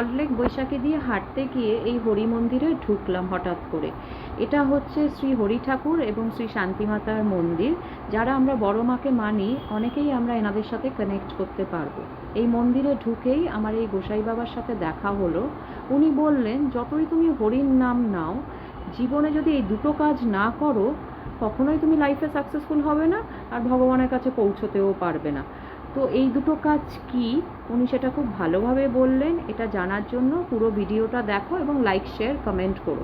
সল্টলেক বৈশাখী দিয়ে হাঁটতে গিয়ে এই হরি মন্দিরে ঢুকলাম হঠাৎ করে। এটা হচ্ছে শ্রী হরি ঠাকুর এবং শ্রী শান্তিমাতার মন্দির। যারা আমরা বড় মাকে মানি অনেকেই আমরা এনাদের সাথে কানেক্ট করতে পারবো। এই মন্দিরে ঢুকেই আমার এই গোসাই বাবার সাথে দেখা হলো। উনি বললেন, যতই তুমি হরির নাম নাও, জীবনে যদি এই দুটো কাজ না করো কখনোই তুমি লাইফে সাকসেসফুল হবে না, আর ভগবানের কাছে পৌঁছতেও পারবে না। তো এই দুটো কাজ কি, উনি সেটা খুব ভালোভাবে বললেন। এটা জানার জন্য পুরো ভিডিওটা দেখো এবং লাইক, শেয়ার, কমেন্ট করো।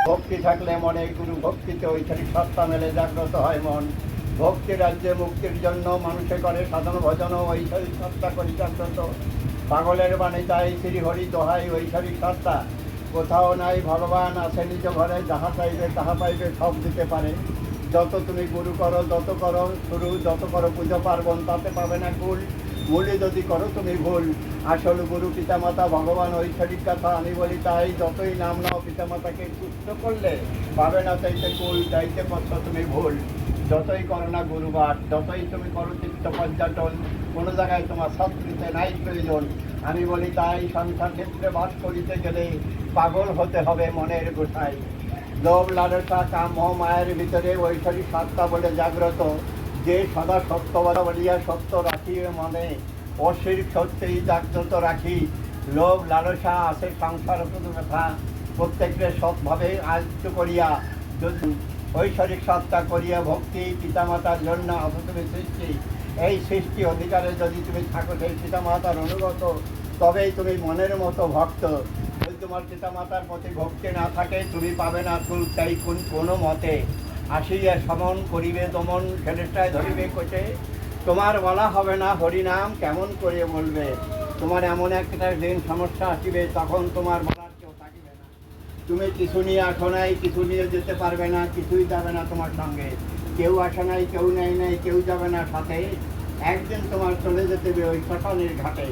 ভক্তি থাকলে মনে গুরু ভক্তিতে ঐখানে সত্তা মেলে, জাগ্রত হয় মন। ভক্তি রাজ্যে মুক্তির জন্য মানুষে করে সাধন ভজন, ঐশ্বরিক সত্তা করি জাগ্রত। পাগলের বাণী তাই শ্রী হরি দোহাই, ঐশ্বরিক সত্তা কোথাও নাই, ভগবান আছে নিজ ঘরে। যাহা চাইবে তাহা পাইবে, সব দিতে পারে। যত তুমি গুরু করো, যত করো শুরু, যত করো পুজো পার্বণ, তাতে পাবে না কুল। মূলে যদি করো তুমি ভুল, আসল গুরু পিতামাতা ভগবান, ঐশ্বরিক কথা আমি বলি তাই। যতই নাম নাও পিতামাতাকে তুষ্ট করলে, পাবে না চাইতে কুল, চাইতে করছো তুমি ভুল। যতই করো না গুরুবার, যতই তুমি করো তীর্থ পর্যটন, কোনো জায়গায় তোমার সৎকৃতে নাই প্রয়োজন। আমি বলি তাই, সংসার ক্ষেত্রে বাস করিতে গেলে পাগল হতে হবে মনের গোসাই। লোভ লালসা কাম মোহ মায়ের ভিতরে ঐশ্বরিক সত্তা বলে জাগ্রত। যে সদা সত্য বলিয়া সত্য রাখি মনে, অশির সত্যেই জাগ্রত রাখি। লোভ লালসা আছে সংসার কথা, প্রত্যেককে সৎভাবে আয়ত্ত করিয়া ঐশ্বরিক সত্তা করিয়া ভক্তি পিতামাতার জন্য অবতমে সৃষ্টি। এই সৃষ্টি অধিকারে যদি তুমি থাকো সেই পিতামাতার অনুগত, তবেই তুমি মনের মতো ভক্ত। যদি তোমার পিতামাতার প্রতি ভক্তি না থাকে, তুমি পাবে না সুখ চাই কোনো মতে। আসিয়া সমন করিবে দমন, ফেরেশতায় ধরিবে কোটে। তোমার বলা হবে না হরিনাম কেমন করে বলবে। তোমার এমন একটা দিন সমস্যা আসিবে, তখন তোমার বলার কেউ থাকিবে না। তুমি কিছু নিয়ে আসো নাই, কিছু নিয়ে যেতে পারবে না, কিছুই যাবে না তোমার সঙ্গে। কেউ আসে নাই, কেউ নেয় নাই, কেউ যাবে না সাথে। একদিন তোমার চলে যেতে হবে ওই শ্মশানের ঘাটে।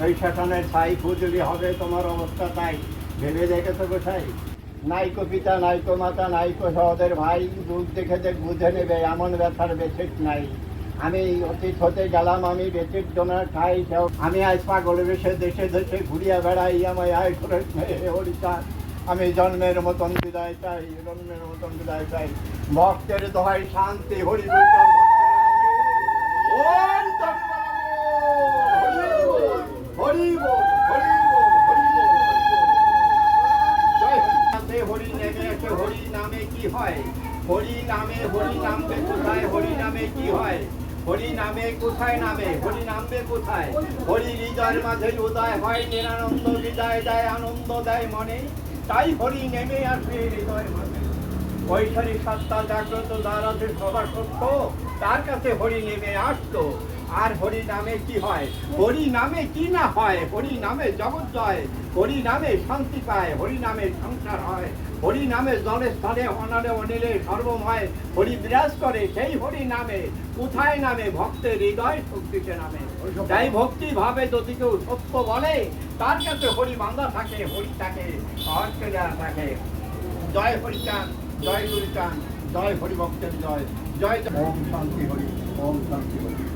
ওই শ্মশানের ছাই খুঁজলি হবে তোমার অবস্থা তাই। ভেবে দেখেছো গোসাই? নাইকো পিতা, নাইকো মাতা, নাইকো সহদের ভাই, দুধ দেখে দেখ বুঝে নেবে এমন ব্যথার বেশিক নাই। আমি অতীত হতে গেলাম, আমি বেশির জন্য খাই। আমি আজ পাগল বেশে দেশে দেশে ঘুরিয়া বেড়াই, আমায় আয় করে হরিচা। আমি জন্মের মতন বিদায় চাই, জন্মের মতন বিদায় চাই। ভক্তের দোহাই শান্তি হরি হরি নেমে এসে হরি নামে কি হয়? হরি নামে হরি নামবে কোথায়? হরি নামে কি হয়? হরি নামে কোথায় নামে? হরি নামবে কোথায়? হরি হৃদয়ের মাঝে উদয় হয়, নিরানন্দ হৃদয় দেয়, আনন্দ দেয় মনে। তাই হরি নেমে আসে হৃদয়ের মাঝে। ঐশ্বরিক সত্তা জাগ্রত, যার আছে সবার সত্য, তার কাছে হরি নেমে আসতো। আর হরি নামে কি হয়? হরি নামে কি না হয়? হরি নামে জগৎ জয়, হরি নামে শান্তি পায়, হরি নামে সংসার হয়। হরি নামে জলে স্থলে অনারে অনিলে সর্বময় হরি বিরাজ করে, সেই হরি নামে কোথায় নামে? ভক্তের হৃদয় শক্তিতে নামে। তাই ভক্তি ভাবে যদি কেউ সত্য বলে, তার কাছে হরি বাঁধা থাকে, হরি থাকে, অর্থে দেওয়া থাকে। জয় হরিচাঁদ, জয় গুরুচাঁদ, জয় হরি ভক্তের জয়, জয়। ওম শান্তি হরি, ওম শান্তি হরি।